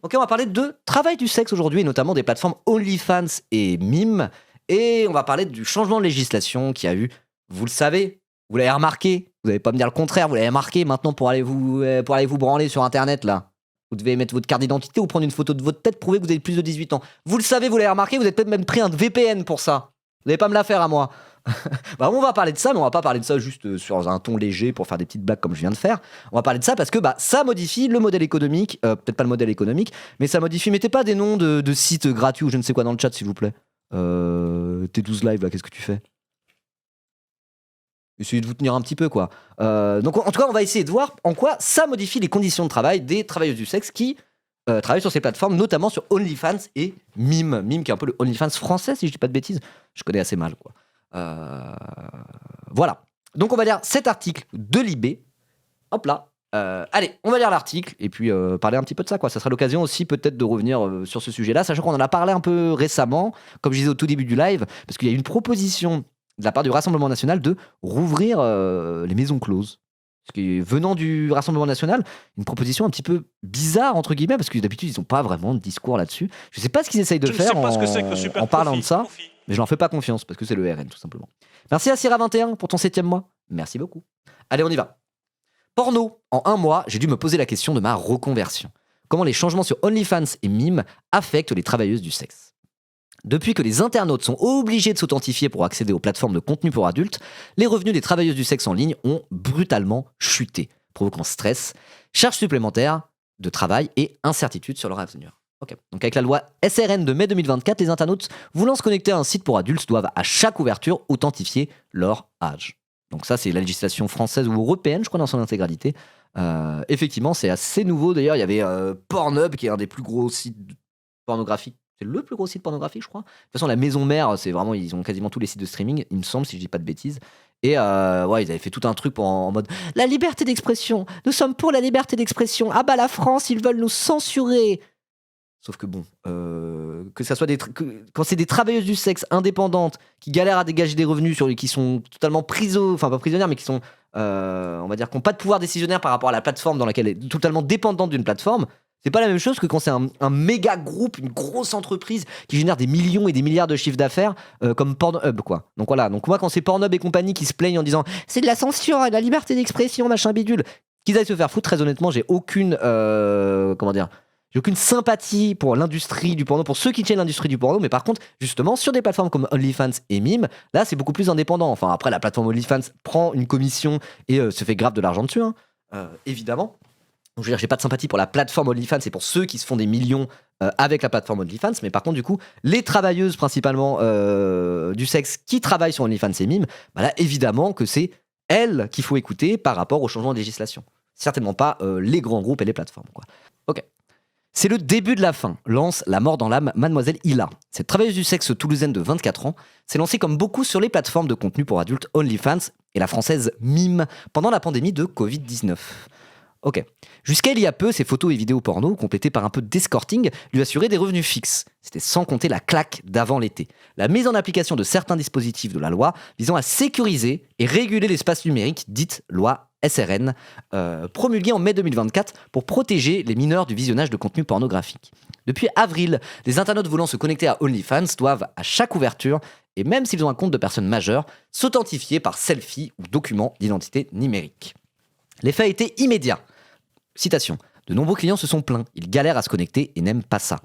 Ok, on va parler de travail du sexe aujourd'hui, et notamment des plateformes OnlyFans et Mime. Et on va parler du changement de législation qui a eu, vous le savez, vous l'avez remarqué, vous n'allez pas me dire le contraire, vous l'avez remarqué, maintenant pour aller vous branler sur Internet, là, vous devez mettre votre carte d'identité ou prendre une photo de votre tête, prouver que vous avez plus de 18 ans. Vous le savez, vous l'avez remarqué, vous avez peut-être même pris un VPN pour ça. Vous n'allez pas me la faire à moi. Bah, on va parler de ça, mais on va pas parler de ça juste sur un ton léger pour faire des petites blagues comme je viens de faire. On va parler de ça parce que ça modifie le modèle économique, peut-être pas le modèle économique, mais ça modifie. Mettez pas des noms de sites gratuits ou je ne sais quoi dans le chat, s'il vous plaît. T12 Live, là, qu'est-ce que tu fais? Essayez de vous tenir un petit peu, quoi. Donc, en tout cas, on va essayer de voir en quoi ça modifie les conditions de travail des travailleuses du sexe qui travaillent sur ces plateformes, notamment sur OnlyFans et Mime. Mime, qui est un peu le OnlyFans français, si je dis pas de bêtises. Je connais assez mal, quoi. Voilà. Donc, on va lire cet article de Libé. Hop là. Allez, on va lire l'article et puis parler un petit peu de ça, quoi. Ça sera l'occasion aussi peut-être de revenir sur ce sujet-là, sachant qu'on en a parlé un peu récemment, comme je disais au tout début du live, parce qu'il y a une proposition de la part du Rassemblement National de rouvrir les maisons closes. Ce qui est venant du Rassemblement National, une proposition un petit peu bizarre, entre guillemets, parce que d'habitude, ils n'ont pas vraiment de discours là-dessus. Je ne sais pas ce qu'ils essayent de faire en parlant de ça, mais je leur fais pas confiance, parce que c'est le RN, tout simplement. Merci à Syrah21 pour ton 7e mois. Merci beaucoup. Allez, on y va. Porno. En un mois, j'ai dû me poser la question de ma reconversion. Comment les changements sur OnlyFans et Mime affectent les travailleuses du sexe. Depuis que les internautes sont obligés de s'authentifier pour accéder aux plateformes de contenu pour adultes, les revenus des travailleuses du sexe en ligne ont brutalement chuté, provoquant stress, charges supplémentaires de travail et incertitude sur leur avenir. Ok. Donc avec la loi SRN de mai 2024, les internautes voulant se connecter à un site pour adultes doivent à chaque ouverture authentifier leur âge. Donc ça, c'est la législation française ou européenne, je crois, dans son intégralité. Effectivement, c'est assez nouveau. D'ailleurs, il y avait Pornhub, qui est un des plus gros sites pornographiques. C'est le plus gros site pornographique, je crois. De toute façon, la maison mère, c'est vraiment, ils ont quasiment tous les sites de streaming, il me semble, si je dis pas de bêtises. Et ouais, ils avaient fait tout un truc en mode la liberté d'expression. Nous sommes pour la liberté d'expression. Ah bah la France, ils veulent nous censurer. Sauf que bon, que ça soit quand c'est des travailleuses du sexe indépendantes qui galèrent à dégager des revenus qui sont totalement enfin pas prisonnières, mais qui sont, on va dire, qui n'ont pas de pouvoir décisionnaire par rapport à la plateforme dans laquelle elle est totalement dépendante d'une plateforme, c'est pas la même chose que quand c'est un méga groupe, une grosse entreprise qui génère des millions et des milliards de chiffres d'affaires, comme Pornhub, quoi. Donc voilà, donc moi quand c'est Pornhub et compagnie qui se plaignent en disant c'est de la censure, de la liberté d'expression, machin bidule, qu'ils aillent se faire foutre, très honnêtement, j'ai aucune, j'ai aucune sympathie pour l'industrie du porno, pour ceux qui tiennent l'industrie du porno, mais par contre, justement, sur des plateformes comme OnlyFans et Mime, là, c'est beaucoup plus indépendant. Enfin, après, la plateforme OnlyFans prend une commission et se fait grave de l'argent dessus, hein, évidemment. Donc, je veux dire, j'ai pas de sympathie pour la plateforme OnlyFans, c'est pour ceux qui se font des millions avec la plateforme OnlyFans, mais par contre, du coup, les travailleuses principalement du sexe qui travaillent sur OnlyFans et Mime, bah là, évidemment que c'est elles qu'il faut écouter par rapport au changement de législation. Certainement pas les grands groupes et les plateformes, quoi. Ok. C'est le début de la fin, lance la mort dans l'âme Mademoiselle Hila. Cette travailleuse du sexe toulousaine de 24 ans s'est lancée comme beaucoup sur les plateformes de contenu pour adultes OnlyFans et la française Mime pendant la pandémie de Covid-19. Ok. Jusqu'à il y a peu, ces photos et vidéos porno, complétées par un peu d'escorting, lui assuraient des revenus fixes. C'était sans compter la claque d'avant l'été. La mise en application de certains dispositifs de la loi visant à sécuriser et réguler l'espace numérique, dite loi SRN, promulguée en mai 2024 pour protéger les mineurs du visionnage de contenu pornographique. Depuis avril, les internautes voulant se connecter à OnlyFans doivent, à chaque ouverture, et même s'ils ont un compte de personnes majeures, s'authentifier par selfie ou document d'identité numérique. L'effet a été immédiat. Citation. De nombreux clients se sont plaints, ils galèrent à se connecter et n'aiment pas ça.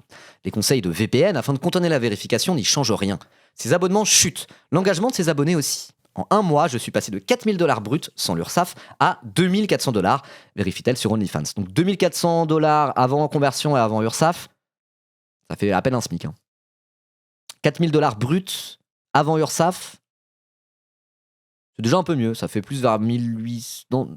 Les conseils de VPN afin de contourner la vérification n'y changent rien. Ces abonnements chutent, l'engagement de ces abonnés aussi. En un mois, je suis passé de 4 000 $ bruts sans l'URSSAF à 2 400 $, vérifie-t-elle sur OnlyFans. Donc 2 400 $ avant conversion et avant URSSAF, ça fait à peine un SMIC. 4 000 $ bruts avant URSSAF, c'est déjà un peu mieux, ça fait plus vers 1800... Non,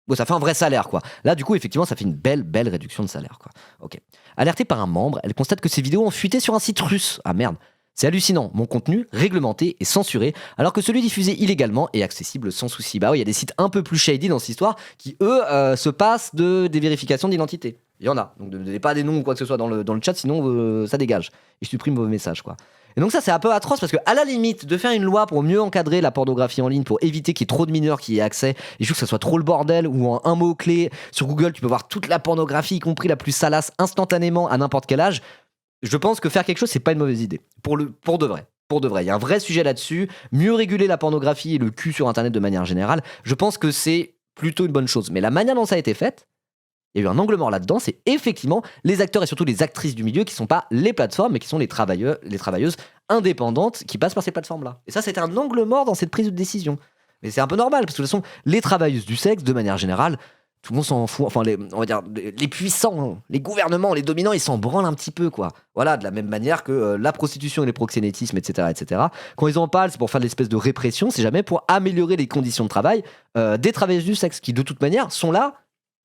bon, ça fait un vrai salaire, quoi. Là, du coup, effectivement, ça fait une belle réduction de salaire, quoi. Ok. Alertée par un membre, elle constate que ses vidéos ont fuité sur un site russe. Ah merde. C'est hallucinant, mon contenu, réglementé et censuré, alors que celui diffusé illégalement est accessible sans souci. Bah oui, il y a des sites un peu plus shady dans cette histoire qui, eux, se passent des vérifications d'identité. Il y en a, donc ne donnez pas des noms ou quoi que ce soit dans le chat, sinon ça dégage. Et je supprime vos messages, quoi. Et donc ça, c'est un peu atroce parce que à la limite, de faire une loi pour mieux encadrer la pornographie en ligne, pour éviter qu'il y ait trop de mineurs qui y aient accès, et je trouve que ça soit trop le bordel, ou en un mot-clé, sur Google, tu peux voir toute la pornographie, y compris la plus salace, instantanément, à n'importe quel âge. Je pense que faire quelque chose, c'est pas une mauvaise idée. Pour de vrai. Pour de vrai. Il y a un vrai sujet là-dessus. Mieux réguler la pornographie et le cul sur Internet de manière générale, je pense que c'est plutôt une bonne chose. Mais la manière dont ça a été fait, il y a eu un angle mort là-dedans, c'est effectivement les acteurs et surtout les actrices du milieu qui sont pas les plateformes, mais qui sont les travailleuses indépendantes qui passent par ces plateformes-là. Et ça, c'était un angle mort dans cette prise de décision. Mais c'est un peu normal, parce que de toute façon, les travailleuses du sexe, de manière générale, tout le monde s'en fout. Enfin, on va dire, les puissants, les gouvernements, les dominants, ils s'en branlent un petit peu, quoi. Voilà, de la même manière que la prostitution et les proxénétismes, etc., etc. Quand ils en parlent, c'est pour faire de l'espèce de répression, c'est jamais pour améliorer les conditions de travail des travailleuses du sexe, qui de toute manière sont là,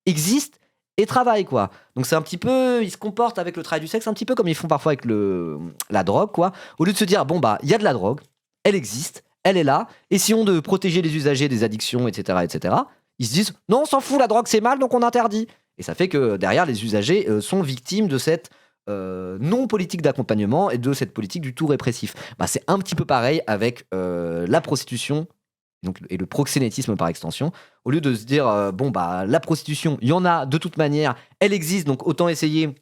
existent et travaillent, quoi. Donc c'est un petit peu, ils se comportent avec le travail du sexe un petit peu comme ils font parfois avec la drogue, quoi. Au lieu de se dire, bon, bah, il y a de la drogue, elle existe, elle est là, essayons de protéger les usagers des addictions, etc., etc. Ils se disent, non, on s'en fout, la drogue c'est mal, donc on interdit. Et ça fait que derrière, les usagers sont victimes de cette non-politique d'accompagnement et de cette politique du tout répressif. Bah, c'est un petit peu pareil avec la prostitution donc, et le proxénétisme par extension. Au lieu de se dire, bon, bah, la prostitution, il y en a de toute manière, elle existe, donc autant essayer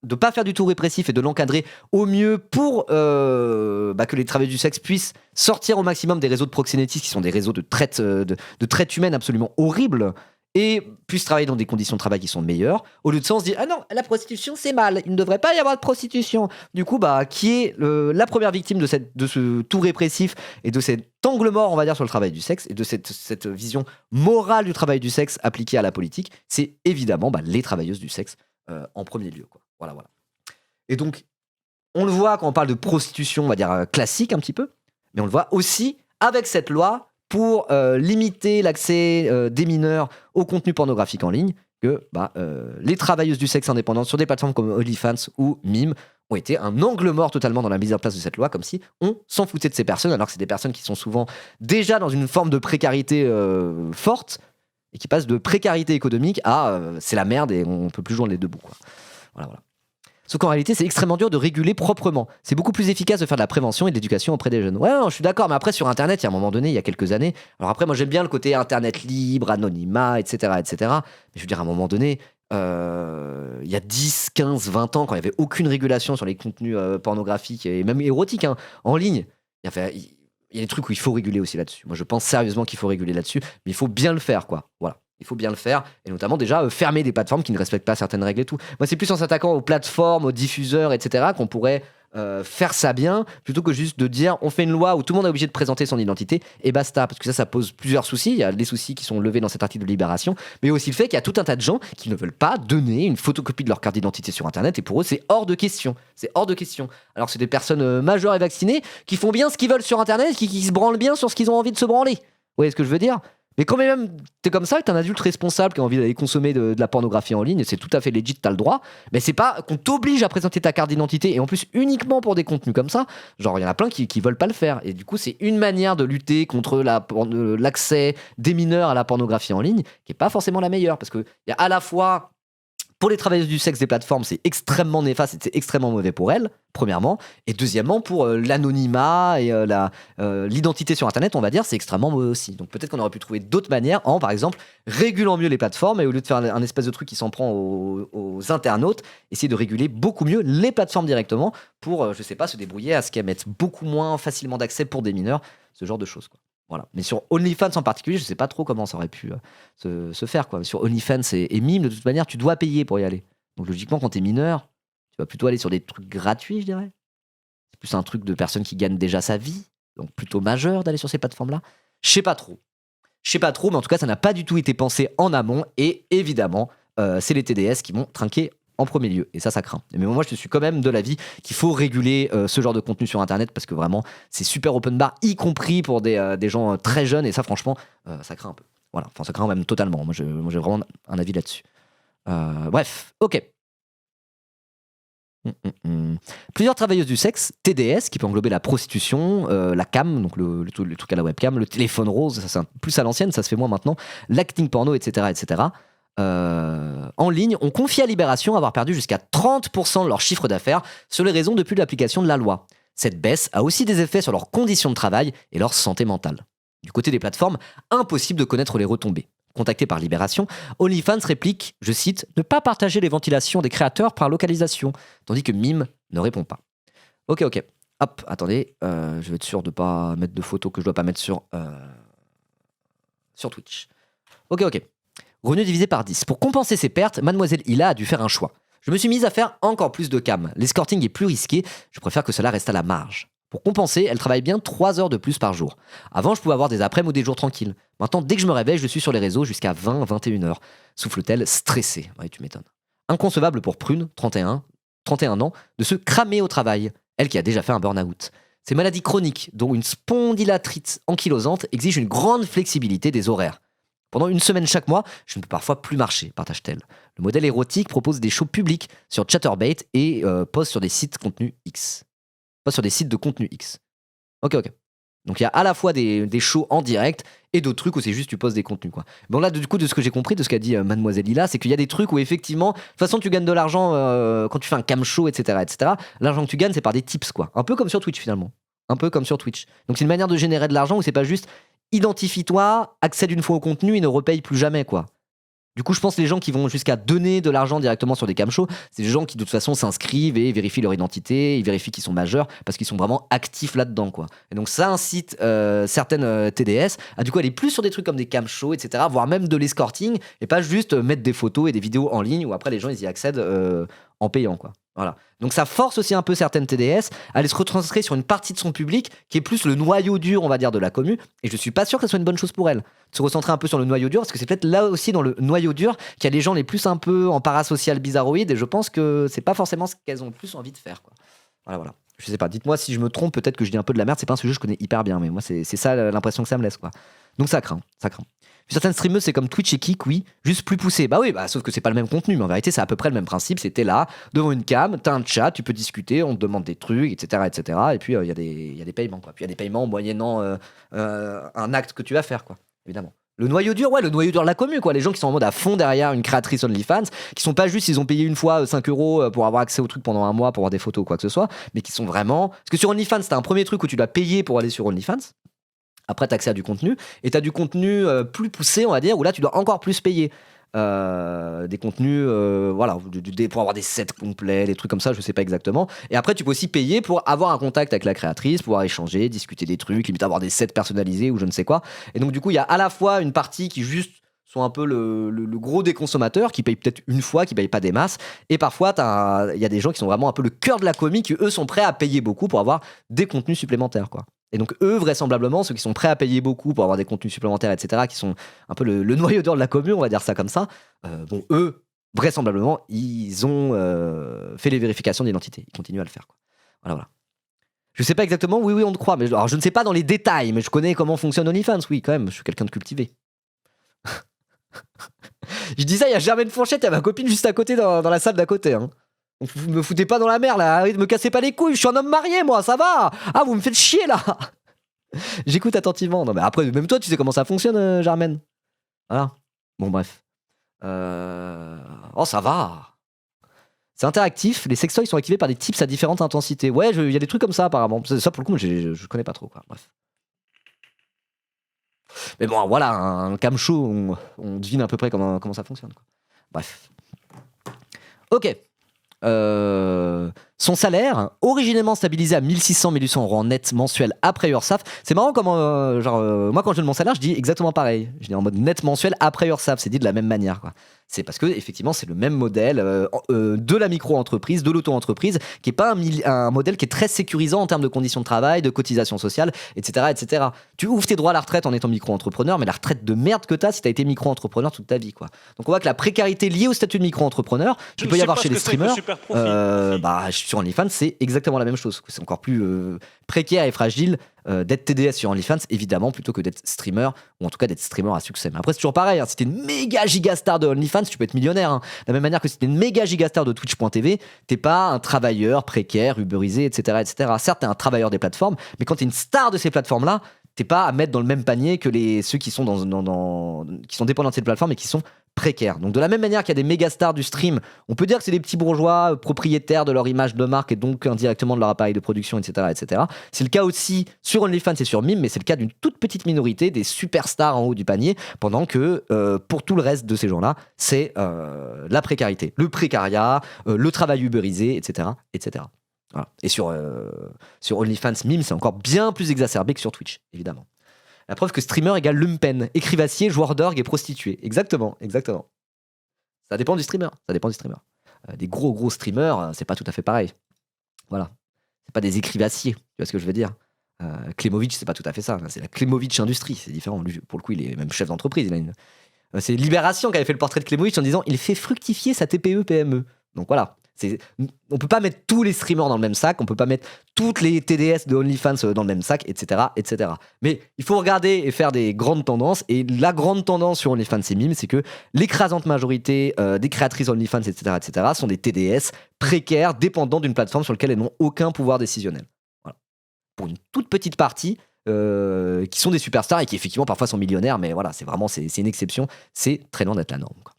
de pas faire du tout répressif et de l'encadrer au mieux pour que les travailleurs du sexe puissent sortir au maximum des réseaux de proxénétisme qui sont des réseaux de traite humaine absolument horribles et puissent travailler dans des conditions de travail qui sont meilleures. Au lieu de ça, on se dit ah non, la prostitution c'est mal, il ne devrait pas y avoir de prostitution. Du coup, bah, qui est la première victime de ce tout répressif et de cet angle mort, on va dire, sur le travail du sexe et de cette vision morale du travail du sexe appliquée à la politique, c'est évidemment les travailleuses du sexe en premier lieu, quoi. Voilà. Et donc, on le voit quand on parle de prostitution, on va dire classique un petit peu, mais on le voit aussi avec cette loi pour limiter l'accès des mineurs au contenu pornographique en ligne, que les travailleuses du sexe indépendantes sur des plateformes comme OnlyFans ou Mime ont été un angle mort totalement dans la mise en place de cette loi, comme si on s'en foutait de ces personnes, alors que c'est des personnes qui sont souvent déjà dans une forme de précarité forte, et qui passent de précarité économique à c'est la merde et on peut plus joindre les deux bouts, quoi. Voilà. Sauf qu'en réalité, c'est extrêmement dur de réguler proprement. C'est beaucoup plus efficace de faire de la prévention et de l'éducation auprès des jeunes. Ouais, non, je suis d'accord, mais après, sur Internet, il y a un moment donné, il y a quelques années. Alors après, moi, j'aime bien le côté Internet libre, anonymat, etc., etc. Mais je veux dire, à un moment donné, il y a 10, 15, 20 ans, quand il n'y avait aucune régulation sur les contenus pornographiques et même érotiques en ligne, il y a des trucs où il faut réguler aussi là-dessus. Moi, je pense sérieusement qu'il faut réguler là-dessus, mais il faut bien le faire, quoi. Voilà. Il faut bien le faire, et notamment déjà fermer des plateformes qui ne respectent pas certaines règles et tout. Moi, c'est plus en s'attaquant aux plateformes, aux diffuseurs, etc., qu'on pourrait faire ça bien, plutôt que juste de dire on fait une loi où tout le monde est obligé de présenter son identité, et basta. Parce que ça pose plusieurs soucis. Il y a les soucis qui sont levés dans cet article de Libération, mais aussi le fait qu'il y a tout un tas de gens qui ne veulent pas donner une photocopie de leur carte d'identité sur Internet, et pour eux, c'est hors de question. C'est hors de question. Alors c'est des personnes majeures et vaccinées qui font bien ce qu'ils veulent sur Internet, qui se branlent bien sur ce qu'ils ont envie de se branler. Vous voyez ce que je veux dire ? Mais quand même, t'es comme ça, t'es un adulte responsable qui a envie d'aller consommer de la pornographie en ligne, et c'est tout à fait legit, t'as le droit. Mais c'est pas qu'on t'oblige à présenter ta carte d'identité, et en plus uniquement pour des contenus comme ça. Genre, il y en a plein qui veulent pas le faire. Et du coup, c'est une manière de lutter contre l'accès des mineurs à la pornographie en ligne, qui est pas forcément la meilleure. Parce qu'il y a à la fois, pour les travailleuses du sexe des plateformes, c'est extrêmement néfaste et c'est extrêmement mauvais pour elles, premièrement. Et deuxièmement, pour l'anonymat et l'identité sur Internet, on va dire, c'est extrêmement mauvais aussi. Donc peut-être qu'on aurait pu trouver d'autres manières en, par exemple, régulant mieux les plateformes et au lieu de faire un espèce de truc qui s'en prend aux internautes, essayer de réguler beaucoup mieux les plateformes directement pour, je sais pas, se débrouiller à ce qu'elles mettent beaucoup moins facilement d'accès pour des mineurs, ce genre de choses, quoi. Voilà. Mais sur OnlyFans en particulier, je sais pas trop comment ça aurait pu se faire, quoi. Sur OnlyFans et Mime, de toute manière, tu dois payer pour y aller. Donc logiquement, quand t'es mineur, tu vas plutôt aller sur des trucs gratuits, je dirais. C'est plus un truc de personnes qui gagnent déjà sa vie, donc plutôt majeur d'aller sur ces plateformes-là. Je sais pas trop, mais en tout cas, ça n'a pas du tout été pensé en amont. Et évidemment, c'est les TDS qui vont trinquer en premier lieu, et ça craint. Mais moi, je suis quand même de l'avis qu'il faut réguler ce genre de contenu sur Internet, parce que vraiment, c'est super open bar, y compris pour des gens très jeunes, et ça, franchement, ça craint un peu. Voilà, enfin, ça craint même totalement. Moi, j'ai vraiment un avis là-dessus. Bref, ok. Plusieurs travailleuses du sexe, TDS, qui peut englober la prostitution, la cam, donc le truc à la webcam, le téléphone rose, ça c'est plus à l'ancienne, ça se fait moins maintenant, l'acting porno, etc., en ligne, ont confié à Libération avoir perdu jusqu'à 30% de leur chiffre d'affaires sur les raisons depuis l'application de la loi. Cette baisse a aussi des effets sur leurs conditions de travail et leur santé mentale. Du côté des plateformes, impossible de connaître les retombées. Contacté par Libération, OnlyFans réplique, je cite, « Ne pas partager les ventilations des créateurs par localisation », tandis que Mime ne répond pas. Ok. Hop, attendez, je vais être sûr de ne pas mettre de photos que je ne dois pas mettre sur Twitch. Ok. Revenu divisé par 10. Pour compenser ses pertes, Mademoiselle Hila a dû faire un choix. Je me suis mise à faire encore plus de cam. L'escorting est plus risqué, je préfère que cela reste à la marge. Pour compenser, elle travaille bien 3 heures de plus par jour. Avant, je pouvais avoir des après-midi ou des jours tranquilles. Maintenant, dès que je me réveille, je suis sur les réseaux jusqu'à 20-21 heures. Souffle-t-elle stressée. Ouais, tu m'étonnes. Inconcevable pour Prune, 31 ans, de se cramer au travail. Elle qui a déjà fait un burn-out. Ces maladies chroniques, dont une spondylarthrite ankylosante, exigent une grande flexibilité des horaires. Pendant une semaine chaque mois, je ne peux parfois plus marcher, partage-t-elle. Le modèle érotique propose des shows publics sur Chatterbait et poste sur des sites contenu X. Pas sur des sites de contenu X. Ok. Donc il y a à la fois des shows en direct et d'autres trucs où c'est juste tu postes des contenus, quoi. Bon là, du coup, de ce que j'ai compris, de ce qu'a dit Mademoiselle Lila, c'est qu'il y a des trucs où effectivement, de toute façon tu gagnes de l'argent quand tu fais un cam show, etc. L'argent que tu gagnes, c'est par des tips, quoi. Un peu comme sur Twitch finalement. Un peu comme sur Twitch. Donc c'est une manière de générer de l'argent où c'est pas juste identifie-toi, accède une fois au contenu et ne repaye plus jamais, quoi. Du coup, je pense que les gens qui vont jusqu'à donner de l'argent directement sur des cam shows, c'est des gens qui de toute façon s'inscrivent et vérifient leur identité, ils vérifient qu'ils sont majeurs parce qu'ils sont vraiment actifs là-dedans, quoi. Et donc ça incite certaines TDS à du coup aller plus sur des trucs comme des cam shows, etc., voire même de l'escorting et pas juste mettre des photos et des vidéos en ligne où après les gens ils y accèdent en payant, quoi. Voilà. Donc ça force aussi un peu certaines TDS à aller se retranscrire sur une partie de son public qui est plus le noyau dur, on va dire, de la commu. Et je suis pas sûr que ce soit une bonne chose pour elle. De se recentrer un peu sur le noyau dur, parce que c'est peut-être là aussi dans le noyau dur qu'il y a les gens les plus un peu en parasocial bizarroïde. Et je pense que c'est pas forcément ce qu'elles ont le plus envie de faire, quoi. Voilà. Je sais pas, dites-moi si je me trompe, peut-être que je dis un peu de la merde, c'est pas un sujet que je connais hyper bien, mais moi c'est ça l'impression que ça me laisse, quoi. Donc ça craint. Certaines streameuses, c'est comme Twitch et Kik, oui, juste plus poussé. Bah oui, sauf que c'est pas le même contenu, mais en vérité, c'est à peu près le même principe. C'était là, devant une cam, t'as un chat, tu peux discuter, on te demande des trucs, etc. Et puis, il y a des paiements, quoi. Puis, il y a des paiements moyennant un acte que tu vas faire, quoi, évidemment. Le noyau dur de la commu, quoi. Les gens qui sont en mode à fond derrière une créatrice OnlyFans, qui sont pas juste, ils ont payé une fois 5 € pour avoir accès au truc pendant un mois, pour avoir des photos ou quoi que ce soit, mais qui sont vraiment. Parce que sur OnlyFans, t'as un premier truc où tu dois payer pour aller sur OnlyFans. Après, tu as accès à du contenu. Et tu as du contenu plus poussé, on va dire, où là, tu dois encore plus payer. Des contenus, pour avoir des sets complets, des trucs comme ça, je sais pas exactement. Et après, tu peux aussi payer pour avoir un contact avec la créatrice, pouvoir échanger, discuter des trucs, limite avoir des sets personnalisés ou je ne sais quoi. Et donc, du coup, il y a à la fois une partie qui juste sont un peu le gros des consommateurs, qui payent peut-être une fois, qui payent pas des masses. Et parfois, il y a des gens qui sont vraiment un peu le cœur de la commu, qui eux sont prêts à payer beaucoup pour avoir des contenus supplémentaires, quoi. Et donc eux, vraisemblablement, ceux qui sont prêts à payer beaucoup pour avoir des contenus supplémentaires, etc., qui sont un peu le noyau dur de la commune, on va dire ça comme ça, eux, vraisemblablement, ils ont fait les vérifications d'identité. Ils continuent à le faire, quoi. Voilà. Je sais pas exactement, oui, on te croit, mais alors, je ne sais pas dans les détails, mais je connais comment fonctionne OnlyFans, oui, quand même, je suis quelqu'un de cultivé. Je dis ça, il y a Germaine Fourchette, il y a ma copine juste à côté, dans la salle d'à côté, hein. Vous me foutez pas dans la mer là, me cassez pas les couilles, je suis un homme marié moi, ça va. Ah, vous me faites chier là. J'écoute attentivement. Non mais après, même toi tu sais comment ça fonctionne, Germaine. Voilà. Bon bref. Oh ça va. C'est interactif, les sextoys sont activés par des tips à différentes intensités. Ouais, il y a des trucs comme ça apparemment. Ça pour le coup, je connais pas trop, quoi. Bref. Mais bon, voilà, un cam show, on devine à peu près comment ça fonctionne, quoi. Bref. Ok. Son salaire, originellement stabilisé à 1600-1800 € en net mensuel après URSAF. C'est marrant comment, moi quand je donne mon salaire, je dis exactement pareil. Je dis en mode net mensuel après URSAF, c'est dit de la même manière, quoi. C'est parce que effectivement c'est le même modèle de la micro-entreprise, de l'auto-entreprise, qui est pas un modèle qui est très sécurisant en termes de conditions de travail, de cotisation sociale, etc. Tu ouvres tes droits à la retraite en étant micro-entrepreneur, mais la retraite de merde que t'as si t'as été micro-entrepreneur toute ta vie, quoi. Donc on voit que la précarité liée au statut de micro-entrepreneur, tu peux y avoir chez les streamers. Sur OnlyFans, c'est exactement la même chose. C'est encore plus précaire et fragile d'être TDS sur OnlyFans, évidemment, plutôt que d'être streamer, ou en tout cas d'être streamer à succès. Mais après, c'est toujours pareil, hein, si t'es une méga gigastar de OnlyFans, tu peux être millionnaire. Hein. De la même manière que si t'es une méga gigastar de Twitch.tv, t'es pas un travailleur précaire, uberisé, etc. Certes, t'es un travailleur des plateformes, mais quand t'es une star de ces plateformes-là, t'es pas à mettre dans le même panier que ceux qui sont qui sont dépendants de cette plateforme et qui sont précaires. Donc de la même manière qu'il y a des méga stars du stream, on peut dire que c'est des petits bourgeois propriétaires de leur image de marque et donc indirectement de leur appareil de production, etc., etc. C'est le cas aussi sur OnlyFans et sur Mime, mais c'est le cas d'une toute petite minorité des superstars en haut du panier, pendant que pour tout le reste de ces gens-là, c'est la précarité, le précariat, le travail uberisé, etc., etc. Voilà. Et sur OnlyFans, Mime, c'est encore bien plus exacerbé que sur Twitch, évidemment. La preuve que streamer égale lumpen, écrivassier, joueur d'orgue et prostituée. Exactement, exactement. Ça dépend du streamer, ça dépend du streamer. Des gros streamers, c'est pas tout à fait pareil. Voilà. C'est pas des écrivassiers, tu vois ce que je veux dire. Klemovic, c'est pas tout à fait ça. C'est la Klemovic Industrie, c'est différent. Lui, pour le coup, il est même chef d'entreprise. C'est Libération qui avait fait le portrait de Klemovic en disant il fait fructifier sa TPE-PME. Donc voilà. On peut pas mettre tous les streamers dans le même sac, on peut pas mettre toutes les TDS de OnlyFans dans le même sac, etc., etc. Mais il faut regarder et faire des grandes tendances. Et la grande tendance sur OnlyFans et Mime, c'est que l'écrasante majorité des créatrices OnlyFans, etc., sont des TDS précaires, dépendants d'une plateforme sur laquelle elles n'ont aucun pouvoir décisionnel. Voilà. Pour une toute petite partie, qui sont des superstars et qui effectivement parfois sont millionnaires, mais voilà, c'est une exception. C'est très loin d'être la norme, quoi.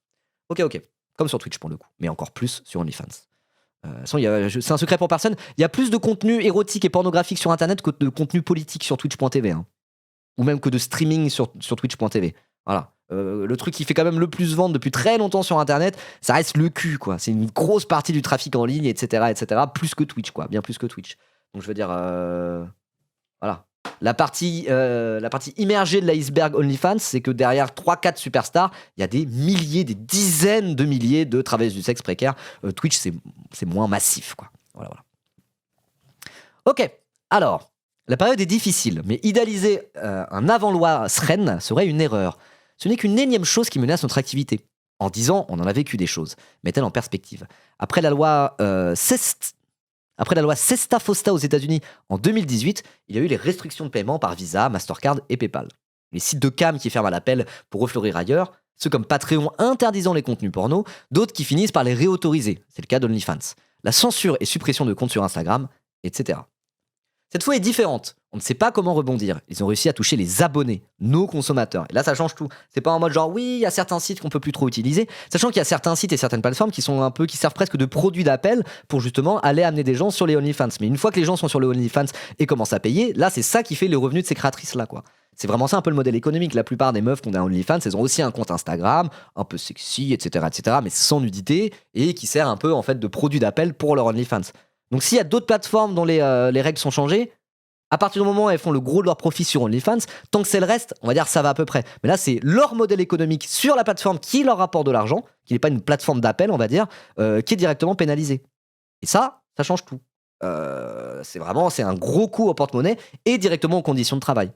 Ok. Comme sur Twitch pour le coup, mais encore plus sur OnlyFans. C'est un secret pour personne. Il y a plus de contenu érotique et pornographique sur Internet que de contenu politique sur Twitch.tv. Hein. Ou même que de streaming sur Twitch.tv. Voilà. Le truc qui fait quand même le plus vendre depuis très longtemps sur Internet, ça reste le cul, quoi. C'est une grosse partie du trafic en ligne, etc. Plus que Twitch, quoi. Bien plus que Twitch. Donc je veux dire... voilà. La partie immergée de l'iceberg OnlyFans, c'est que derrière 3-4 superstars, il y a des milliers, des dizaines de milliers de travailleuses du sexe précaires. Twitch, c'est moins massif, quoi. Voilà. Ok, alors, la période est difficile, mais idéaliser un avant-loi SREN serait une erreur. Ce n'est qu'une énième chose qui menace notre activité. En 10 ans, on en a vécu des choses. Mettez-le en perspective. Après la loi Sesta Fosta aux États-Unis en 2018, il y a eu les restrictions de paiement par Visa, Mastercard et PayPal. Les sites de cam qui ferment à l'appel pour refleurir ailleurs, ceux comme Patreon interdisant les contenus porno, d'autres qui finissent par les réautoriser. C'est le cas d'OnlyFans. La censure et suppression de comptes sur Instagram, etc. Cette fois est différente. On ne sait pas comment rebondir. Ils ont réussi à toucher les abonnés, nos consommateurs. Et là, ça change tout. C'est pas en mode genre, oui, il y a certains sites qu'on peut plus trop utiliser. Sachant qu'il y a certains sites et certaines plateformes qui servent presque de produits d'appel pour justement aller amener des gens sur les OnlyFans. Mais une fois que les gens sont sur les OnlyFans et commencent à payer, là, c'est ça qui fait les revenus de ces créatrices-là, quoi. C'est vraiment ça un peu le modèle économique. La plupart des meufs qui ont des OnlyFans, elles ont aussi un compte Instagram, un peu sexy, etc., mais sans nudité, et qui sert un peu en fait de produit d'appel pour leur OnlyFans. Donc s'il y a d'autres plateformes dont les règles sont changées, à partir du moment où elles font le gros de leur profit sur OnlyFans, tant que c'est le reste, on va dire ça va à peu près. Mais là, c'est leur modèle économique sur la plateforme qui leur rapporte de l'argent, qui n'est pas une plateforme d'appel, on va dire, qui est directement pénalisé. Et ça change tout. C'est un gros coup au porte-monnaie et directement aux conditions de travail.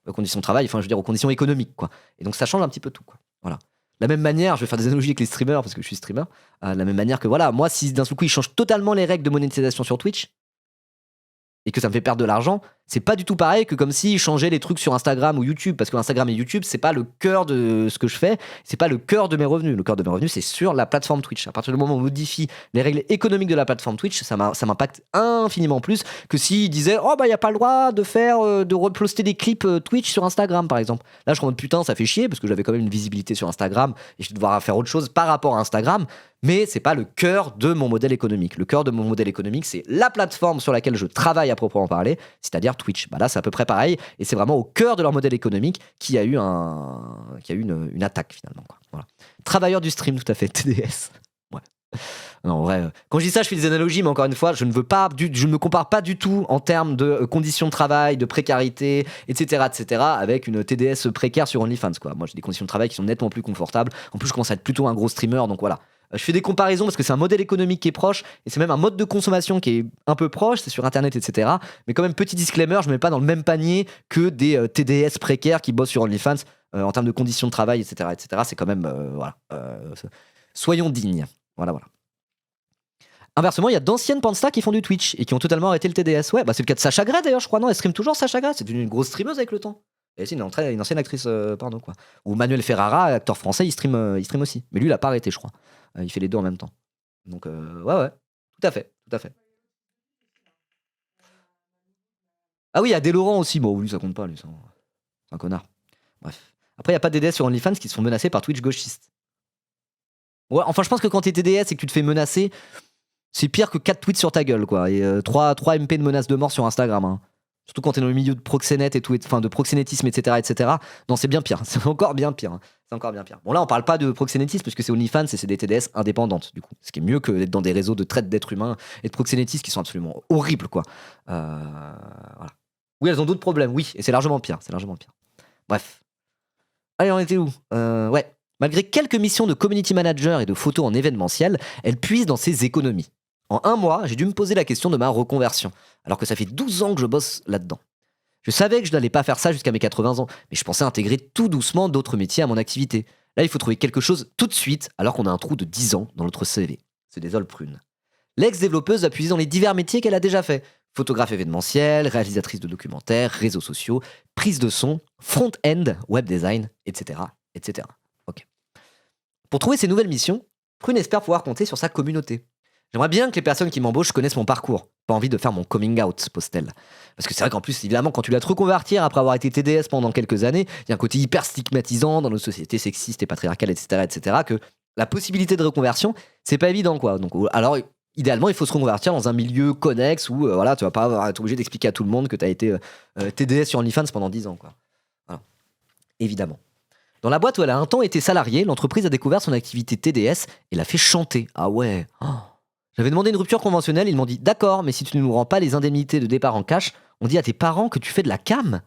Aux conditions de travail, enfin, je veux dire aux conditions économiques, quoi. Et donc ça change un petit peu tout, quoi. Voilà. De la même manière, je vais faire des analogies avec les streamers parce que je suis streamer. De la même manière que voilà, moi, si d'un seul coup ils changent totalement les règles de monétisation sur Twitch, et que ça me fait perdre de l'argent, c'est pas du tout pareil que comme s'ils changeaient les trucs sur Instagram ou YouTube, parce que Instagram et YouTube, c'est pas le cœur de ce que je fais, c'est pas le cœur de mes revenus. Le cœur de mes revenus, c'est sur la plateforme Twitch. À partir du moment où on modifie les règles économiques de la plateforme Twitch, ça m'impacte infiniment plus que s'ils disaient oh bah y a pas le droit de faire de reposter des clips Twitch sur Instagram par exemple. Là je suis en mode putain, ça fait chier parce que j'avais quand même une visibilité sur Instagram et je vais devoir faire autre chose par rapport à Instagram. Mais c'est pas le cœur de mon modèle économique. Le cœur de mon modèle économique, c'est la plateforme sur laquelle je travaille à proprement parler, c'est-à-dire Twitch. Bah là, c'est à peu près pareil, et c'est vraiment au cœur de leur modèle économique qu'il y a eu une attaque finalement, quoi. Voilà. Travailleur du stream, tout à fait, TDS. Ouais. Non, en vrai, quand je dis ça, je fais des analogies, mais encore une fois, je ne me compare pas du tout en termes de conditions de travail, de précarité, etc., avec une TDS précaire sur OnlyFans, quoi. Moi, j'ai des conditions de travail qui sont nettement plus confortables. En plus, je commence à être plutôt un gros streamer, donc voilà. Je fais des comparaisons parce que c'est un modèle économique qui est proche et c'est même un mode de consommation qui est un peu proche, c'est sur internet, etc. Mais quand même, petit disclaimer, je ne mets pas dans le même panier que des TDS précaires qui bossent sur OnlyFans en termes de conditions de travail, etc. C'est quand même, voilà. Soyons dignes. Voilà. Inversement, il y a d'anciennes pandas qui font du Twitch et qui ont totalement arrêté le TDS. Ouais, bah c'est le cas de Sacha Gray d'ailleurs, je crois, non? Elle stream toujours, Sacha Gray. C'est devenu une grosse streameuse avec le temps. Et c'est une ancienne actrice porno, quoi. Ou Manuel Ferrara, acteur français, il stream aussi. Mais lui, il a pas arrêté, je crois. Il fait les deux en même temps. Donc, ouais. Tout à fait. Ah oui, il y a Des Laurent aussi. Bon, lui, ça compte pas, lui. C'est un connard. Bref. Après, il n'y a pas de TDS sur OnlyFans qui se font menacer par Twitch gauchiste. Ouais, enfin, je pense que quand t'es TDS et que tu te fais menacer, c'est pire que 4 tweets sur ta gueule, quoi. Et 3 MP de menaces de mort sur Instagram. Hein. Surtout quand t'es dans le milieu de proxénète et tout, enfin de proxénétisme, etc., etc. Non, c'est bien pire. C'est encore bien pire. Hein. C'est encore bien pire. Bon, là, on parle pas de proxénétisme parce que c'est OnlyFans et c'est des TDS indépendantes, du coup. Ce qui est mieux que d'être dans des réseaux de traite d'êtres humains et de proxénétisme qui sont absolument horribles, quoi. Voilà. Oui, elles ont d'autres problèmes, oui. Et c'est largement pire. C'est largement pire. Bref. Allez, on était où Ouais. Malgré quelques missions de community manager et de photos en événementiel, elle puise dans ses économies. En 1 mois, j'ai dû me poser la question de ma reconversion, alors que ça fait 12 ans que je bosse là-dedans. Je savais que je n'allais pas faire ça jusqu'à mes 80 ans, mais je pensais intégrer tout doucement d'autres métiers à mon activité. Là, il faut trouver quelque chose tout de suite, alors qu'on a un trou de 10 ans dans notre CV. Se désole Prune. L'ex-développeuse a puisé dans les divers métiers qu'elle a déjà fait. Photographe événementielle, réalisatrice de documentaires, réseaux sociaux, prise de son, front-end, web design, etc. etc. Ok. Pour trouver ces nouvelles missions, Prune espère pouvoir compter sur sa communauté. J'aimerais bien que les personnes qui m'embauchent connaissent mon parcours. Pas envie de faire mon coming out, pose-t-elle. Parce que c'est vrai qu'en plus, évidemment, quand tu l'as te reconvertir après avoir été TDS pendant quelques années, il y a un côté hyper stigmatisant dans nos sociétés sexistes et patriarcales, etc., que la possibilité de reconversion, c'est pas évident, quoi. Donc, alors, idéalement, il faut se reconvertir dans un milieu connexe où, voilà, tu vas pas être obligé d'expliquer à tout le monde que tu as été TDS sur OnlyFans pendant 10 ans, quoi. Voilà. Évidemment. Dans la boîte où elle a un temps été salariée, l'entreprise a découvert son activité TDS et l'a fait chanter. Ah ouais. Oh. J'avais demandé une rupture conventionnelle, ils m'ont dit d'accord, mais si tu ne nous rends pas les indemnités de départ en cash, on dit à tes parents que tu fais de la cam.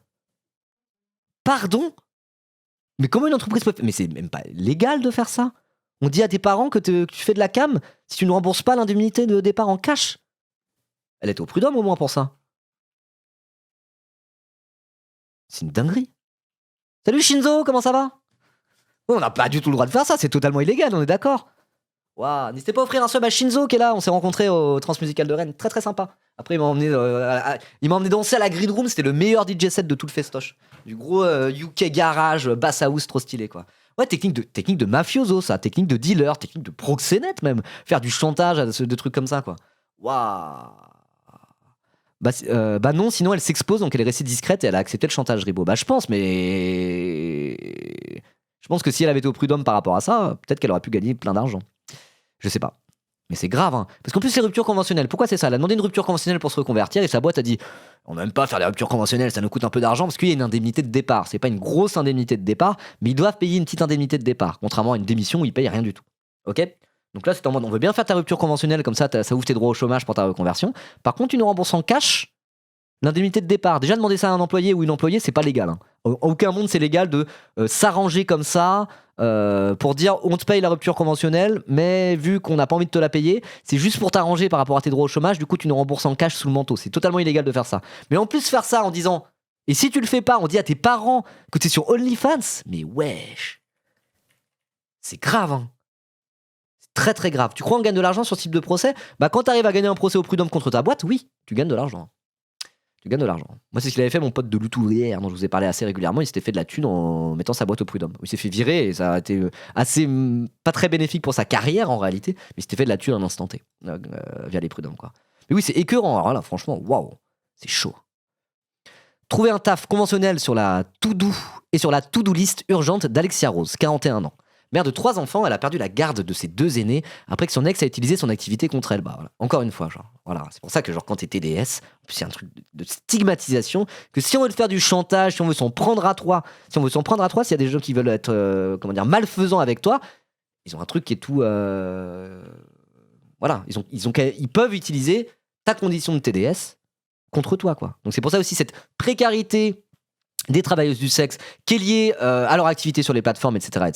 Pardon? Mais comment une entreprise peut... Mais c'est même pas légal de faire ça. On dit à tes parents que tu fais de la cam si tu ne rembourses pas l'indemnité de départ en cash. Elle était au prud'homme au moins pour ça. C'est une dinguerie. Salut Shinzo, comment ça va? Ouais, on n'a pas du tout le droit de faire ça, c'est totalement illégal, on est d'accord. Waouh, n'hésitez pas à offrir un sub à Shinzo qui est là, on s'est rencontrés au Transmusical de Rennes, très très sympa. Après il m'a emmené danser à la Grid Room, c'était le meilleur DJ set de tout le festoche. Du gros UK garage, bass house trop stylé quoi. Ouais, technique de mafioso ça, technique de dealer, technique de proxénète même, faire du chantage, des trucs comme ça quoi. Waouh. Bah non, sinon elle s'expose donc elle est restée discrète et elle a accepté le chantage Ribo. Bah je pense, mais je pense que si elle avait été au prud'homme par rapport à ça, peut-être qu'elle aurait pu gagner plein d'argent. Je sais pas. Mais c'est grave, hein. Parce qu'en plus, les ruptures conventionnelles, pourquoi c'est ça? Elle a demandé une rupture conventionnelle pour se reconvertir et sa boîte a dit on n'aime pas faire des ruptures conventionnelles, ça nous coûte un peu d'argent parce qu'il y a une indemnité de départ. C'est pas une grosse indemnité de départ, mais ils doivent payer une petite indemnité de départ, contrairement à une démission où ils payent rien du tout. Ok? Donc là, c'est en mode on veut bien faire ta rupture conventionnelle, comme ça, ça ouvre tes droits au chômage pour ta reconversion. Par contre, tu nous rembourses en cash l'indemnité de départ. Déjà, demander ça à un employé ou une employée, c'est pas légal. Hein. En aucun monde, c'est légal de s'arranger comme ça pour dire on te paye la rupture conventionnelle, mais vu qu'on n'a pas envie de te la payer, c'est juste pour t'arranger par rapport à tes droits au chômage, du coup, tu nous rembourses en cash sous le manteau. C'est totalement illégal de faire ça. Mais en plus, faire ça en disant et si tu le fais pas, on dit à tes parents que t'es sur OnlyFans, mais wesh. C'est grave, hein. C'est très très grave. Tu crois qu'on gagne de l'argent sur ce type de procès? Bah, quand t'arrives à gagner un procès au prud'homme contre ta boîte, oui, tu gagnes de l'argent. Tu gagnes de l'argent. Moi, c'est ce qu'il avait fait, mon pote de lutte ouvrière, dont je vous ai parlé assez régulièrement. Il s'était fait de la thune en mettant sa boîte au prud'homme. Il s'est fait virer et ça a été assez pas très bénéfique pour sa carrière en réalité, mais il s'était fait de la thune en instant T via les prud'hommes, quoi. Mais oui, c'est écœurant. Alors là, franchement, waouh, c'est chaud. Trouver un taf conventionnel sur la to-do et sur la to-do list urgente d'Alexia Rose, 41 ans. Mère de 3 enfants, elle a perdu la garde de ses 2 aînés après que son ex a utilisé son activité contre elle. Bah voilà. Encore une fois, genre, voilà. C'est pour ça que genre quand t'es TDS, en plus il y a un truc de stigmatisation, que si on veut te faire du chantage, si on veut s'en prendre à toi, s'il y a des gens qui veulent être malfaisants avec toi, ils ont un truc qui est tout voilà, ils peuvent utiliser ta condition de TDS contre toi quoi. Donc c'est pour ça aussi cette précarité des travailleuses du sexe qui est liée à leur activité sur les plateformes, etc.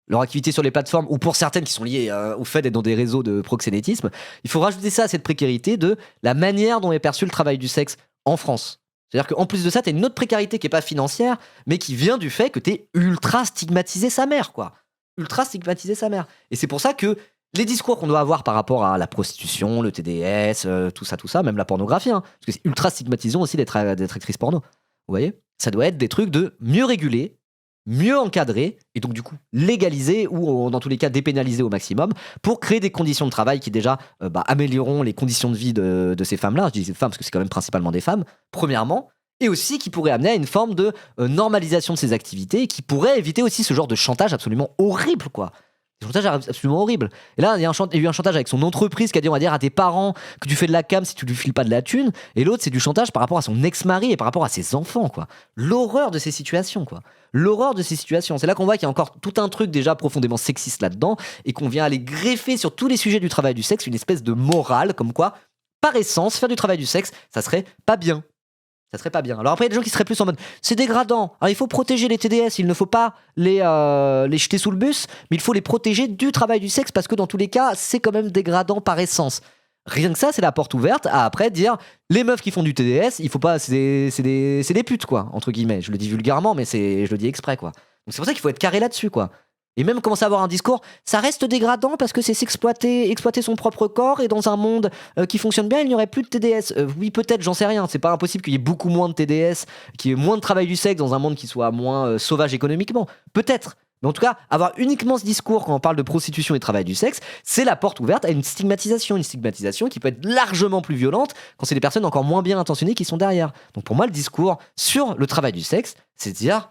Leur activité sur les plateformes, ou pour certaines qui sont liées au fait d'être dans des réseaux de proxénétisme, il faut rajouter ça à cette précarité de la manière dont est perçu le travail du sexe en France. C'est-à-dire qu'en plus de ça, t'as une autre précarité qui est pas financière, mais qui vient du fait que t'es ultra stigmatisé sa mère, quoi. Ultra stigmatisé sa mère. Et c'est pour ça que les discours qu'on doit avoir par rapport à la prostitution, le TDS, tout ça, même la pornographie, hein, parce que c'est ultra stigmatisant aussi d'être actrice porno. Vous voyez? Ça doit être des trucs de mieux réguler, mieux encadrer, et donc du coup légaliser ou dans tous les cas dépénaliser au maximum pour créer des conditions de travail qui déjà amélioreront les conditions de vie de ces femmes-là. Je dis ces femmes parce que c'est quand même principalement des femmes, premièrement, et aussi qui pourrait amener à une forme de normalisation de ces activités et qui pourrait éviter aussi ce genre de chantage absolument horrible, quoi. Des chantages absolument horribles. Et là, il y a eu un chantage avec son entreprise qui a dit, on va dire, à tes parents que tu fais de la cam si tu lui files pas de la thune. Et l'autre, c'est du chantage par rapport à son ex-mari et par rapport à ses enfants, quoi. L'horreur de ces situations, quoi. L'horreur de ces situations. C'est là qu'on voit qu'il y a encore tout un truc déjà profondément sexiste là-dedans et qu'on vient aller greffer sur tous les sujets du travail du sexe une espèce de morale comme quoi, par essence, faire du travail du sexe, ça serait pas bien. Ça serait pas bien. Alors après, il y a des gens qui seraient plus en mode c'est dégradant. Alors il faut protéger les TDS, il ne faut pas les jeter sous le bus, mais il faut les protéger du travail du sexe parce que dans tous les cas, c'est quand même dégradant par essence. Rien que ça, c'est la porte ouverte à après dire les meufs qui font du TDS, il faut pas, c'est des putes, quoi, entre guillemets. Je le dis vulgairement, mais je le dis exprès, quoi. Donc c'est pour ça qu'il faut être carré là-dessus, quoi. Et même commencer à avoir un discours, ça reste dégradant parce que c'est exploiter son propre corps et dans un monde qui fonctionne bien, il n'y aurait plus de TDS. Oui, peut-être, j'en sais rien. C'est pas impossible qu'il y ait beaucoup moins de TDS, qu'il y ait moins de travail du sexe dans un monde qui soit moins sauvage économiquement. Peut-être. Mais en tout cas, avoir uniquement ce discours quand on parle de prostitution et de travail du sexe, c'est la porte ouverte à une stigmatisation qui peut être largement plus violente quand c'est des personnes encore moins bien intentionnées qui sont derrière. Donc pour moi, le discours sur le travail du sexe, c'est de dire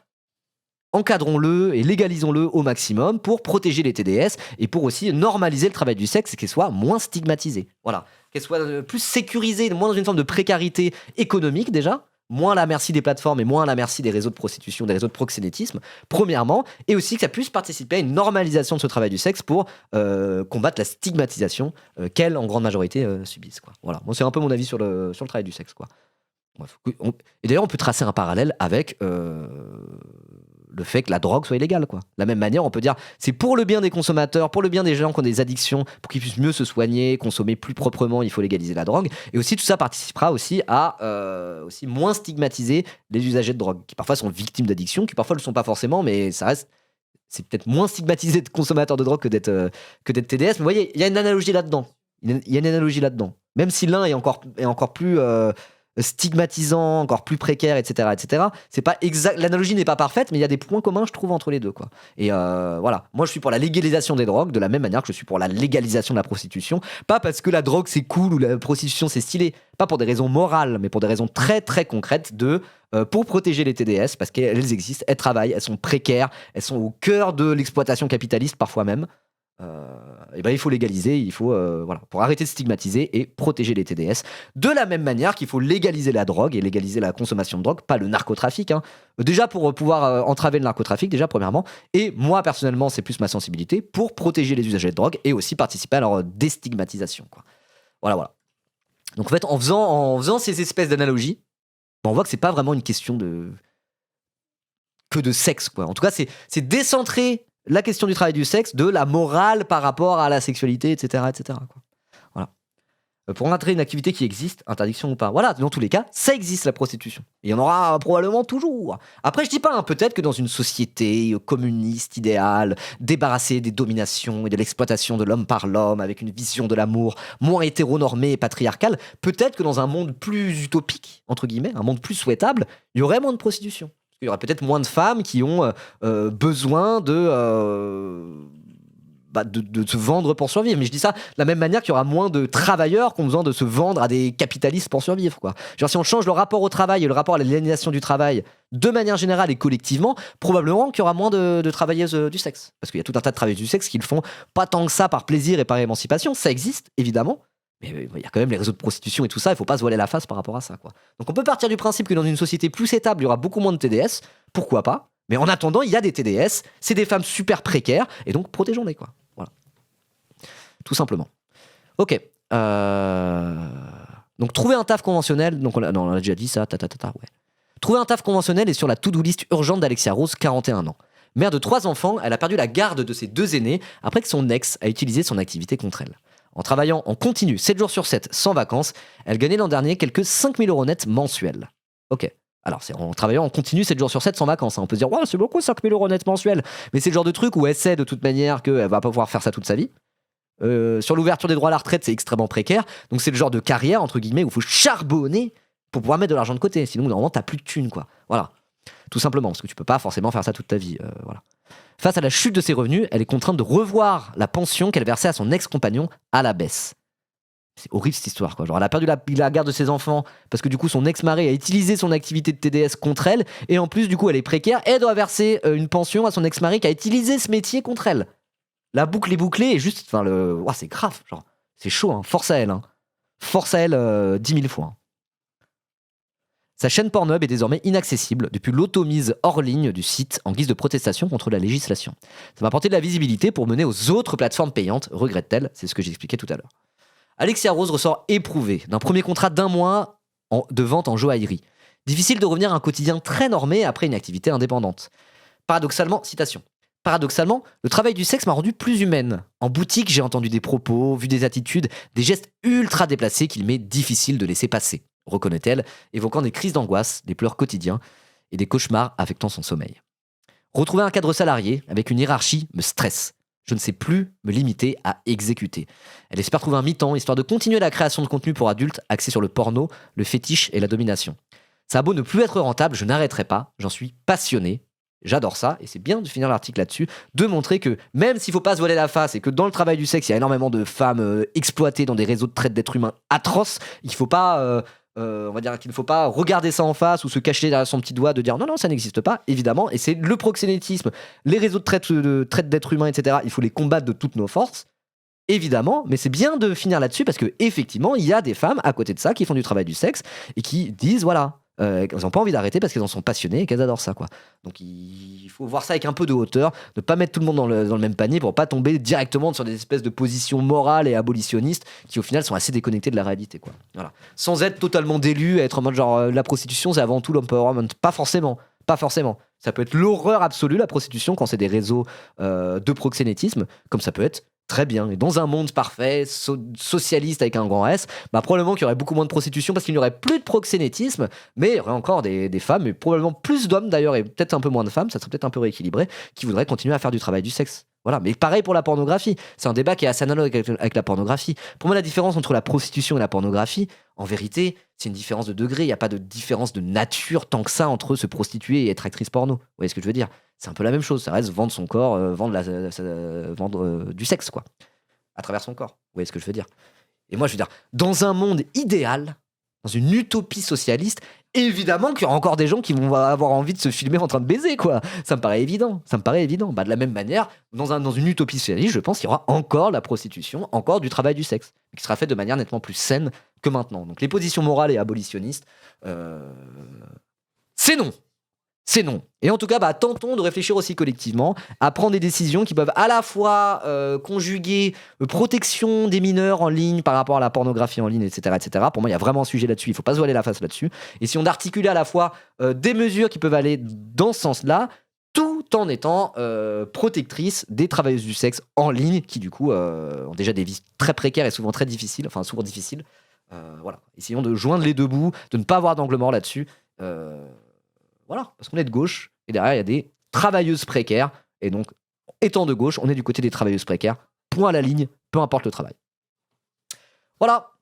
encadrons-le et légalisons-le au maximum pour protéger les TDS et pour aussi normaliser le travail du sexe et qu'elle soit moins stigmatisée. Voilà, qu'elle soit plus sécurisée, moins dans une forme de précarité économique déjà, moins à la merci des plateformes et moins à la merci des réseaux de prostitution, des réseaux de proxénétisme, premièrement, et aussi que ça puisse participer à une normalisation de ce travail du sexe pour combattre la stigmatisation qu'elles, en grande majorité, subissent, quoi. Voilà, moi c'est un peu mon avis sur le travail du sexe, quoi. Bref. Et d'ailleurs, on peut tracer un parallèle avec le fait que la drogue soit illégale, quoi. De la même manière, on peut dire c'est pour le bien des consommateurs, pour le bien des gens qui ont des addictions, pour qu'ils puissent mieux se soigner, consommer plus proprement, il faut légaliser la drogue. Et aussi, tout ça participera aussi à aussi moins stigmatiser les usagers de drogue, qui parfois sont victimes d'addiction, qui parfois ne le sont pas forcément, mais ça reste. C'est peut-être moins stigmatisé de consommateur de drogue que d'être TDS. Mais vous voyez, il y a une analogie là-dedans. Il y a une analogie là-dedans. Même si l'un est encore plus stigmatisant, encore plus précaire, etc., etc. C'est pas exact. L'analogie n'est pas parfaite, mais il y a des points communs, je trouve, entre les deux, quoi. Et voilà, moi, je suis pour la légalisation des drogues, de la même manière que je suis pour la légalisation de la prostitution. Pas parce que la drogue c'est cool ou la prostitution c'est stylé, pas pour des raisons morales, mais pour des raisons très très concrètes pour protéger les TDS, parce qu'elles existent, elles travaillent, elles sont précaires, elles sont au cœur de l'exploitation capitaliste parfois même. Et ben il faut légaliser, il faut voilà, pour arrêter de stigmatiser et protéger les TDS. De la même manière qu'il faut légaliser la drogue et légaliser la consommation de drogue, pas le narcotrafic, hein. Déjà pour pouvoir entraver le narcotrafic, déjà premièrement. Et moi personnellement, c'est plus ma sensibilité pour protéger les usagers de drogue et aussi participer à leur déstigmatisation, quoi. Voilà. Donc en fait, en faisant ces espèces d'analogies, on voit que c'est pas vraiment une question que de sexe, quoi. En tout cas, c'est décentrer la question du travail du sexe de la morale par rapport à la sexualité, etc., etc., quoi. Voilà. Pour encadrer une activité qui existe, interdiction ou pas. Voilà, dans tous les cas, ça existe, la prostitution. Et il y en aura probablement toujours. Après, je dis pas, hein, peut-être que dans une société communiste, idéale, débarrassée des dominations et de l'exploitation de l'homme par l'homme, avec une vision de l'amour moins hétéronormée et patriarcale, peut-être que dans un monde plus utopique, entre guillemets, un monde plus souhaitable, il y aurait moins de prostitution. Il y aura peut-être moins de femmes qui ont besoin de se vendre pour survivre. Mais je dis ça de la même manière qu'il y aura moins de travailleurs qui ont besoin de se vendre à des capitalistes pour survivre, quoi. Genre, si on change le rapport au travail et le rapport à l'aliénation du travail de manière générale et collectivement, probablement qu'il y aura moins de travailleuses du sexe. Parce qu'il y a tout un tas de travailleuses du sexe qui le font pas tant que ça par plaisir et par émancipation. Ça existe, évidemment. Mais il y a quand même les réseaux de prostitution et tout ça, il faut pas se voiler la face par rapport à ça, quoi. Donc on peut partir du principe que dans une société plus étable, il y aura beaucoup moins de TDS, pourquoi pas. Mais en attendant, il y a des TDS, c'est des femmes super précaires, et donc protégeons-les, quoi. Voilà. Tout simplement. Ok. Donc trouver un taf conventionnel, donc on a déjà dit ça, ouais. Trouver un taf conventionnel est sur la to-do list urgente d'Alexia Rose, 41 ans. Mère de 3 enfants, elle a perdu la garde de ses 2 aînés après que son ex a utilisé son activité contre elle. En travaillant en continu 7 jours sur 7 sans vacances, elle gagnait l'an dernier quelques 5 000 € net mensuels. Ok. Alors, c'est en travaillant en continu 7 jours sur 7 sans vacances, hein. On peut se dire, ouais, c'est beaucoup 5 000 € net mensuels. Mais c'est le genre de truc où elle sait de toute manière qu'elle va pas pouvoir faire ça toute sa vie. Sur l'ouverture des droits à la retraite, c'est extrêmement précaire. Donc, c'est le genre de carrière, entre guillemets, où il faut charbonner pour pouvoir mettre de l'argent de côté. Sinon, normalement, t'as plus de thunes, quoi. Voilà. Tout simplement, parce que tu peux pas forcément faire ça toute ta vie. Voilà. Face à la chute de ses revenus, elle est contrainte de revoir la pension qu'elle versait à son ex-compagnon à la baisse. C'est horrible cette histoire, quoi. Genre, elle a perdu la garde de ses enfants parce que du coup, son ex-mari a utilisé son activité de TDS contre elle. Et en plus, du coup, elle est précaire et elle doit verser une pension à son ex-mari qui a utilisé ce métier contre elle. La boucle est bouclée et juste, enfin, ouah, c'est grave. Genre, c'est chaud, hein. Force à elle, hein. Force à elle 10 000 fois, hein. Sa chaîne Pornhub est désormais inaccessible depuis l'automise hors ligne du site en guise de protestation contre la législation. Ça va apporter de la visibilité pour mener aux autres plateformes payantes, regrette-t-elle, c'est ce que j'expliquais tout à l'heure. Alexia Rose ressort éprouvée d'un premier contrat d'1 mois de vente en joaillerie. Difficile de revenir à un quotidien très normé après une activité indépendante. Paradoxalement, citation. Paradoxalement, le travail du sexe m'a rendue plus humaine. En boutique, j'ai entendu des propos, vu des attitudes, des gestes ultra déplacés qu'il m'est difficile de laisser passer, reconnaît-elle, évoquant des crises d'angoisse, des pleurs quotidiens et des cauchemars affectant son sommeil. Retrouver un cadre salarié avec une hiérarchie me stresse. Je ne sais plus me limiter à exécuter. Elle espère trouver un mi-temps histoire de continuer la création de contenu pour adultes axé sur le porno, le fétiche et la domination. Ça a beau ne plus être rentable, je n'arrêterai pas, j'en suis passionné. J'adore ça, et c'est bien de finir l'article là-dessus, de montrer que même s'il ne faut pas se voiler la face et que dans le travail du sexe, il y a énormément de femmes exploitées dans des réseaux de traite d'êtres humains atroces, il faut pas, on va dire qu'il ne faut pas regarder ça en face ou se cacher derrière son petit doigt de dire non, non, ça n'existe pas, évidemment, et c'est le proxénétisme, les réseaux de traite d'êtres humains, etc., il faut les combattre de toutes nos forces, évidemment, mais c'est bien de finir là-dessus parce que effectivement, il y a des femmes à côté de ça qui font du travail du sexe et qui disent voilà, elles n'ont pas envie d'arrêter parce qu'elles en sont passionnées et qu'elles adorent ça, quoi. Donc il faut voir ça avec un peu de hauteur, ne pas mettre tout le monde dans le même panier pour pas tomber directement sur des espèces de positions morales et abolitionnistes qui au final sont assez déconnectées de la réalité, quoi. Voilà. Sans être totalement d'élu, être en mode genre la prostitution c'est avant tout l'empowerment, pas forcément. Pas forcément. Ça peut être l'horreur absolue, la prostitution, quand c'est des réseaux de proxénétisme, comme ça peut être très bien. Et dans un monde parfait, socialiste avec un grand S, bah probablement qu'il y aurait beaucoup moins de prostitution parce qu'il n'y aurait plus de proxénétisme, mais il y aurait encore des femmes, et probablement plus d'hommes d'ailleurs, et peut-être un peu moins de femmes, ça serait peut-être un peu rééquilibré, qui voudraient continuer à faire du travail du sexe. Voilà, mais pareil pour la pornographie. C'est un débat qui est assez analogue avec la pornographie. Pour moi, la différence entre la prostitution et la pornographie, en vérité, c'est une différence de degré. Il n'y a pas de différence de nature tant que ça entre se prostituer et être actrice porno. Vous voyez ce que je veux dire? C'est un peu la même chose. Ça reste vendre son corps, vendre du sexe, quoi, à travers son corps. Vous voyez ce que je veux dire? Et moi, je veux dire, dans un monde idéal, dans une utopie socialiste, évidemment qu'il y aura encore des gens qui vont avoir envie de se filmer en train de baiser, quoi. Ça me paraît évident. Ça me paraît évident. Bah, de la même manière, dans une utopie socialiste, je pense qu'il y aura encore la prostitution, encore du travail du sexe, qui sera fait de manière nettement plus saine que maintenant. Donc les positions morales et abolitionnistes, c'est non. C'est non. Et en tout cas, bah, tentons de réfléchir aussi collectivement à prendre des décisions qui peuvent à la fois conjuguer protection des mineurs en ligne par rapport à la pornographie en ligne, etc., etc. Pour moi, il y a vraiment un sujet là-dessus. Il ne faut pas se voiler la face là-dessus. Et si on articulait à la fois des mesures qui peuvent aller dans ce sens-là, tout en étant protectrice des travailleuses du sexe en ligne qui, du coup, ont déjà des vies très précaires et souvent très difficiles, enfin souvent difficiles. Voilà. Essayons de joindre les deux bouts, de ne pas avoir d'angle mort là-dessus. Voilà, parce qu'on est de gauche, et derrière, il y a des travailleuses précaires, et donc, étant de gauche, on est du côté des travailleuses précaires, point à la ligne, peu importe le travail. Voilà,